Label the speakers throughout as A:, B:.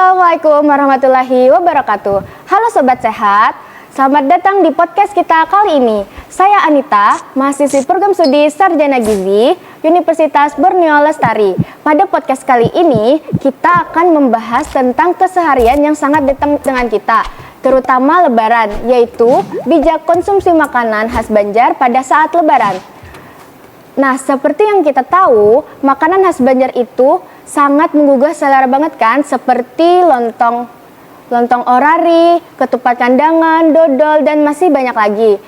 A: Assalamualaikum warahmatullahi wabarakatuh. Halo Sobat Sehat, selamat datang di podcast kita kali ini. Saya Anita, mahasiswi program studi Sarjana Gizi Universitas Borneo Lestari. Pada podcast kali ini, kita akan membahas tentang keseharian yang sangat dekat dengan kita, terutama Lebaran, yaitu bijak konsumsi makanan khas Banjar pada saat Lebaran. Nah, seperti yang kita tahu, makanan khas Banjar itu sangat menggugah selera banget kan, seperti lontong orari, ketupat kandangan, dodol, dan masih banyak lagi.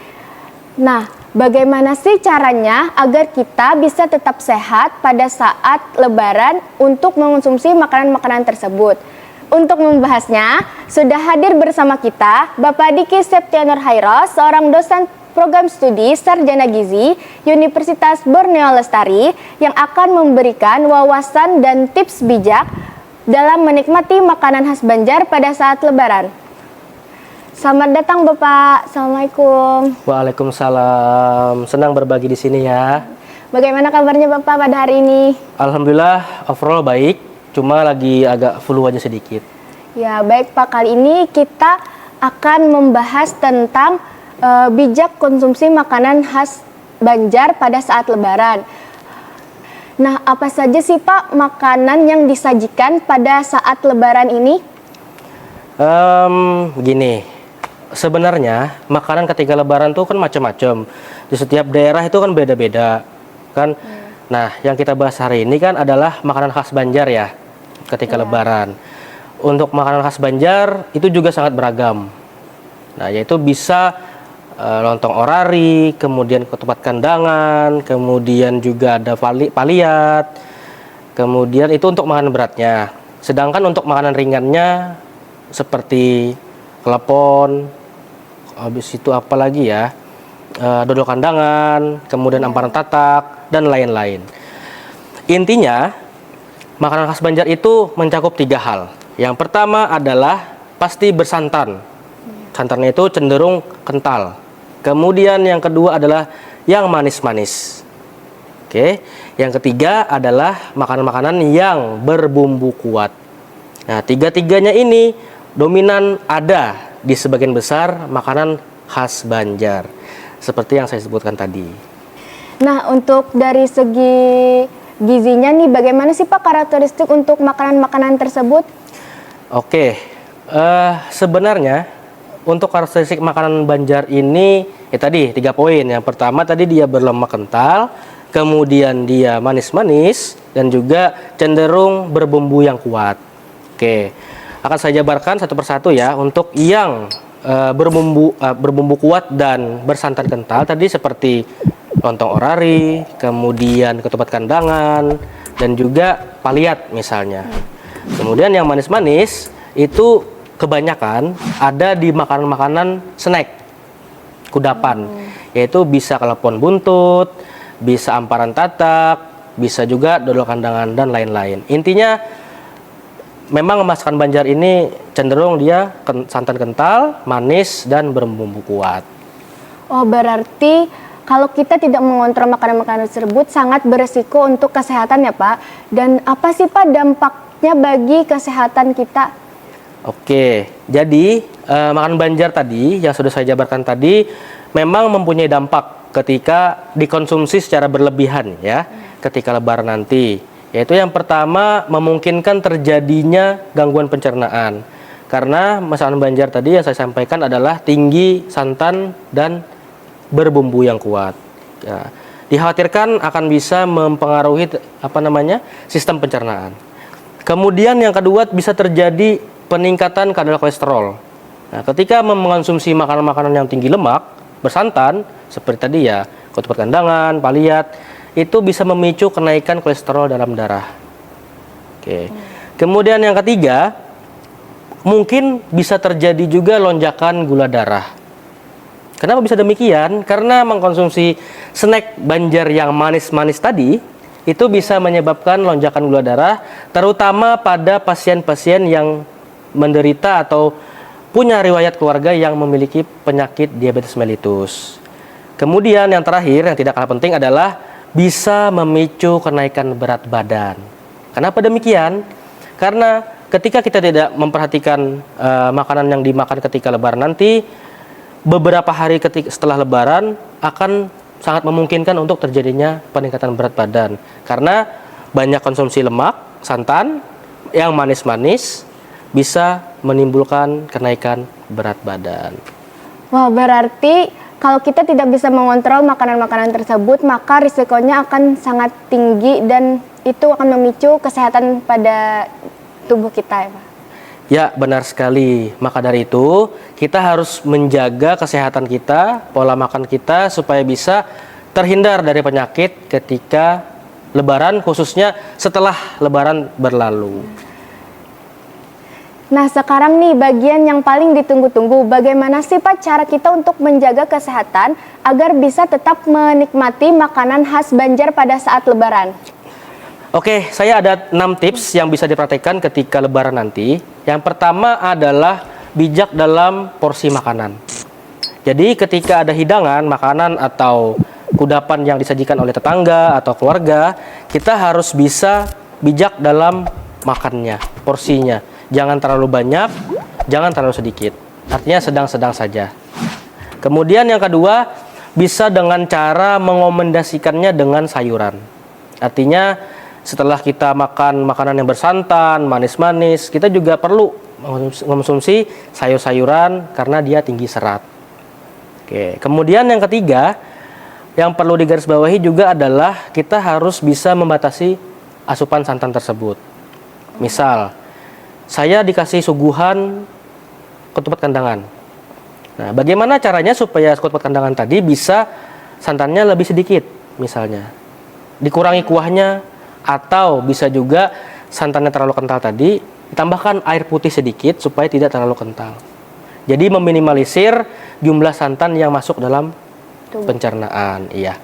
A: Nah, bagaimana sih caranya agar kita bisa tetap sehat pada saat Lebaran untuk mengonsumsi makanan-makanan tersebut? Untuk membahasnya, sudah hadir bersama kita Bapak Diki Septianur Hairos, seorang dosen program studi Sarjana Gizi Universitas Borneo Lestari yang akan memberikan wawasan dan tips bijak dalam menikmati makanan khas Banjar pada saat Lebaran. Selamat datang Bapak. Assalamualaikum.
B: Waalaikumsalam. Senang berbagi di sini ya.
A: Bagaimana kabarnya Bapak pada hari ini?
B: Alhamdulillah overall baik, cuma lagi agak flu aja sedikit.
A: Ya, baik Pak. Kali ini kita akan membahas tentang bijak konsumsi makanan khas Banjar pada saat Lebaran. Nah, apa saja sih Pak makanan yang disajikan pada saat Lebaran ini?
B: Gini, sebenarnya makanan ketika Lebaran tuh kan macam-macam. Di setiap daerah itu kan beda-beda, kan? Nah, yang kita bahas hari ini kan adalah makanan khas Banjar ya, ketika Lebaran. Untuk makanan khas Banjar itu juga sangat beragam. Nah, yaitu bisa lontong orari, kemudian ketupat kandangan, kemudian juga ada paliat, kemudian itu untuk makanan beratnya. Sedangkan untuk makanan ringannya seperti klepon, habis itu apa lagi ya, dodol kandangan, kemudian amparan tatak, dan lain-lain. Intinya, makanan khas Banjar itu mencakup 3 hal. Yang pertama adalah pasti bersantan. Santannya itu cenderung kental. Kemudian yang kedua adalah yang manis-manis. Oke. Yang ketiga adalah makanan-makanan yang berbumbu kuat. Nah, tiga-tiganya ini dominan ada di sebagian besar makanan khas Banjar. Seperti yang saya sebutkan tadi.
A: Nah, untuk dari segi gizinya nih, bagaimana sih Pak karakteristik untuk makanan-makanan tersebut?
B: Oke. Sebenarnya untuk karakteristik makanan Banjar ini ya tadi 3 poin. Yang pertama tadi dia berlemak kental, kemudian dia manis-manis, dan juga cenderung berbumbu yang kuat. Oke, akan saya jabarkan satu persatu ya. Untuk yang berbumbu kuat dan bersantan kental tadi seperti lontong orari, kemudian ketupat kandangan, dan juga paliat misalnya. Kemudian yang manis-manis itu kebanyakan ada di makanan-makanan snack, kudapan, yaitu bisa klepon buntut, bisa amparan tatak, bisa juga dodol kandangan, dan lain-lain. Intinya, memang masakan Banjar ini cenderung dia santan kental, manis, dan berbumbu kuat.
A: Oh, berarti kalau kita tidak mengontrol makanan-makanan tersebut sangat beresiko untuk kesehatan ya Pak. Dan apa sih Pak dampaknya bagi kesehatan kita?
B: Oke, jadi makanan Banjar tadi yang sudah saya jabarkan tadi memang mempunyai dampak ketika dikonsumsi secara berlebihan ya, ketika Lebaran nanti. Yaitu yang pertama memungkinkan terjadinya gangguan pencernaan. Karena masakan Banjar tadi yang saya sampaikan adalah tinggi santan dan berbumbu yang kuat. Ya, dikhawatirkan akan bisa mempengaruhi sistem pencernaan. Kemudian yang kedua bisa terjadi peningkatan kadar kolesterol. Nah, ketika mengonsumsi makanan-makanan yang tinggi lemak, bersantan, seperti tadi ya, ketupat kandangan, paliat, itu bisa memicu kenaikan kolesterol dalam darah. Oke. Kemudian yang ketiga, mungkin bisa terjadi juga lonjakan gula darah. Kenapa bisa demikian? Karena mengkonsumsi snack Banjar yang manis-manis tadi, itu bisa menyebabkan lonjakan gula darah, terutama pada pasien-pasien yang menderita atau punya riwayat keluarga yang memiliki penyakit diabetes mellitus. Kemudian yang terakhir yang tidak kalah penting adalah bisa memicu kenaikan berat badan. Kenapa demikian? Karena ketika kita tidak memperhatikan makanan yang dimakan ketika lebaran nanti, beberapa hari setelah lebaran akan sangat memungkinkan untuk terjadinya peningkatan berat badan. Karena banyak konsumsi lemak, santan, yang manis-manis bisa menimbulkan kenaikan berat badan.
A: Wah, berarti kalau kita tidak bisa mengontrol makanan-makanan tersebut, maka risikonya akan sangat tinggi dan itu akan memicu kesehatan pada tubuh kita ya Pak?
B: Ya, benar sekali. Maka dari itu, kita harus menjaga kesehatan kita, pola makan kita supaya bisa terhindar dari penyakit ketika lebaran, khususnya setelah lebaran berlalu.
A: Nah, sekarang nih bagian yang paling ditunggu-tunggu, bagaimana sih Pak cara kita untuk menjaga kesehatan agar bisa tetap menikmati makanan khas Banjar pada saat lebaran?
B: Oke, saya ada 6 tips yang bisa dipraktekkan ketika lebaran nanti. Yang pertama adalah bijak dalam porsi makanan. Jadi ketika ada hidangan, makanan atau kudapan yang disajikan oleh tetangga atau keluarga, kita harus bisa bijak dalam makannya, porsinya. Jangan terlalu banyak, jangan terlalu sedikit. Artinya sedang-sedang saja. Kemudian yang kedua, bisa dengan cara mengombinasikannya dengan sayuran. Artinya setelah kita makan makanan yang bersantan, manis-manis, kita juga perlu mengonsumsi sayur-sayuran karena dia tinggi serat. Oke. Kemudian yang ketiga, yang perlu digarisbawahi juga adalah kita harus bisa membatasi asupan santan tersebut. Misal, saya dikasih suguhan ketupat kandangan. Nah, bagaimana caranya supaya ketupat kandangan tadi bisa santannya lebih sedikit, misalnya dikurangi kuahnya, atau bisa juga santannya terlalu kental tadi ditambahkan air putih sedikit supaya tidak terlalu kental. Jadi meminimalisir jumlah santan yang masuk dalam pencernaan. Iya.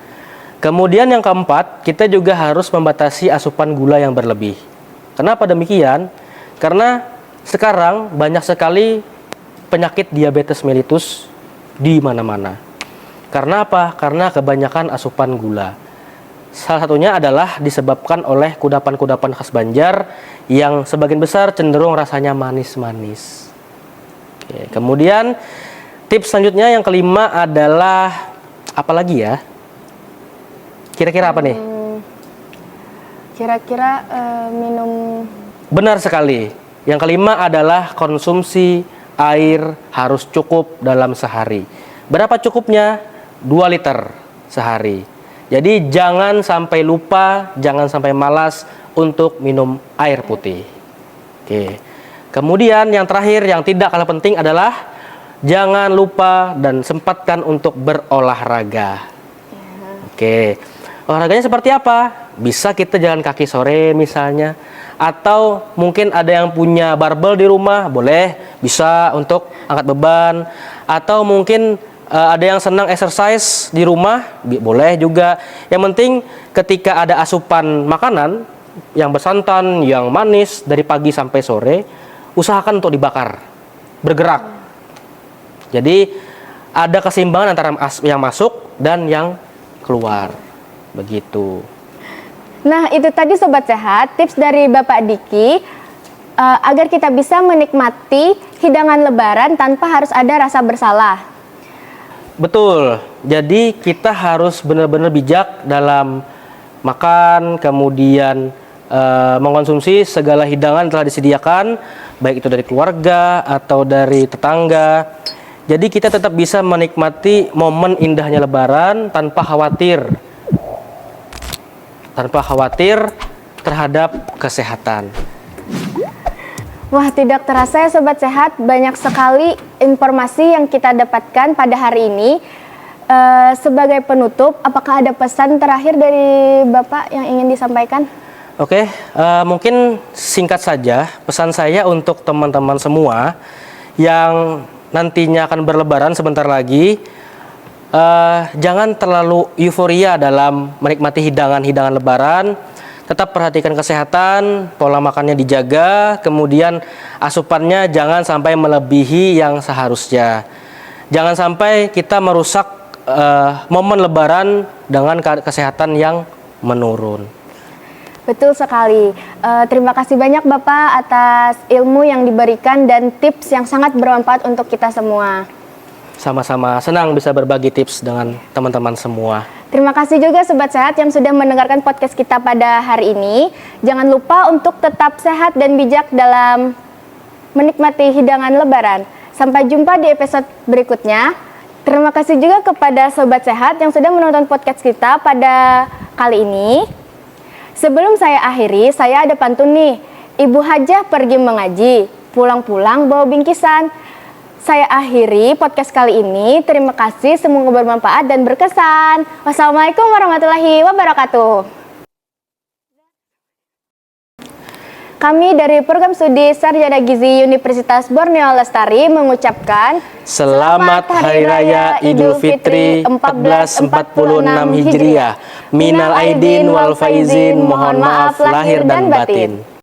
B: Kemudian yang keempat, kita juga harus membatasi asupan gula yang berlebih. Kenapa demikian? Karena sekarang banyak sekali penyakit diabetes mellitus di mana-mana. Karena apa? Karena kebanyakan asupan gula. Salah satunya adalah disebabkan oleh kudapan-kudapan khas Banjar yang sebagian besar cenderung rasanya manis-manis. Oke, kemudian tips selanjutnya yang kelima adalah apa lagi ya? Kira-kira apa nih?
A: Kira-kira minum.
B: Benar sekali. Yang kelima adalah konsumsi air harus cukup dalam sehari. Berapa cukupnya? 2 liter sehari. Jadi jangan sampai lupa, jangan sampai malas untuk minum air putih. Oke. Kemudian yang terakhir yang tidak kalah penting adalah jangan lupa dan sempatkan untuk berolahraga. Oke. Olahraganya seperti apa? Bisa kita jalan kaki sore misalnya, atau mungkin ada yang punya barbel di rumah, boleh, bisa untuk angkat beban, atau mungkin ada yang senang exercise di rumah, boleh juga. Yang penting ketika ada asupan makanan yang bersantan, yang manis dari pagi sampai sore, usahakan untuk dibakar, bergerak. Jadi ada keseimbangan antara yang masuk dan yang keluar. Begitu.
A: Nah, itu tadi Sobat Sehat, tips dari Bapak Diki agar kita bisa menikmati hidangan lebaran tanpa harus ada rasa bersalah.
B: Betul. Jadi kita harus benar-benar bijak dalam makan, kemudian mengkonsumsi segala hidangan telah disediakan, baik itu dari keluarga atau dari tetangga. Jadi kita tetap bisa menikmati momen indahnya lebaran tanpa khawatir terhadap kesehatan.
A: Wah, tidak terasa ya Sobat Sehat, banyak sekali informasi yang kita dapatkan pada hari ini. Sebagai penutup, apakah ada pesan terakhir dari Bapak yang ingin disampaikan?
B: Oke, mungkin singkat saja pesan saya untuk teman-teman semua yang nantinya akan berlebaran sebentar lagi. Jangan terlalu euforia dalam menikmati hidangan-hidangan lebaran. Tetap perhatikan kesehatan, pola makannya dijaga, kemudian asupannya jangan sampai melebihi yang seharusnya. Jangan sampai kita merusak momen lebaran dengan kesehatan yang menurun.
A: Betul sekali. Terima kasih banyak Bapak atas ilmu yang diberikan dan tips yang sangat bermanfaat untuk kita semua.
B: Sama-sama senang bisa berbagi tips dengan teman-teman semua.
A: Terima kasih juga Sobat Sehat yang sudah mendengarkan podcast kita pada hari ini. Jangan lupa untuk tetap sehat dan bijak dalam menikmati hidangan Lebaran. Sampai jumpa di episode berikutnya. Terima kasih juga kepada Sobat Sehat yang sudah menonton podcast kita pada kali ini. Sebelum saya akhiri, saya ada pantun nih. Ibu Hajah pergi mengaji, pulang-pulang bawa bingkisan. Saya akhiri podcast kali ini. Terima kasih, semoga bermanfaat dan berkesan. Wassalamualaikum warahmatullahi wabarakatuh. Kami dari Program Studi Sarjana Gizi Universitas Borneo Lestari mengucapkan
B: Selamat Hari Raya Idul Fitri 1446 Hijriah. Minal aidin wal faizin, mohon maaf lahir dan batin.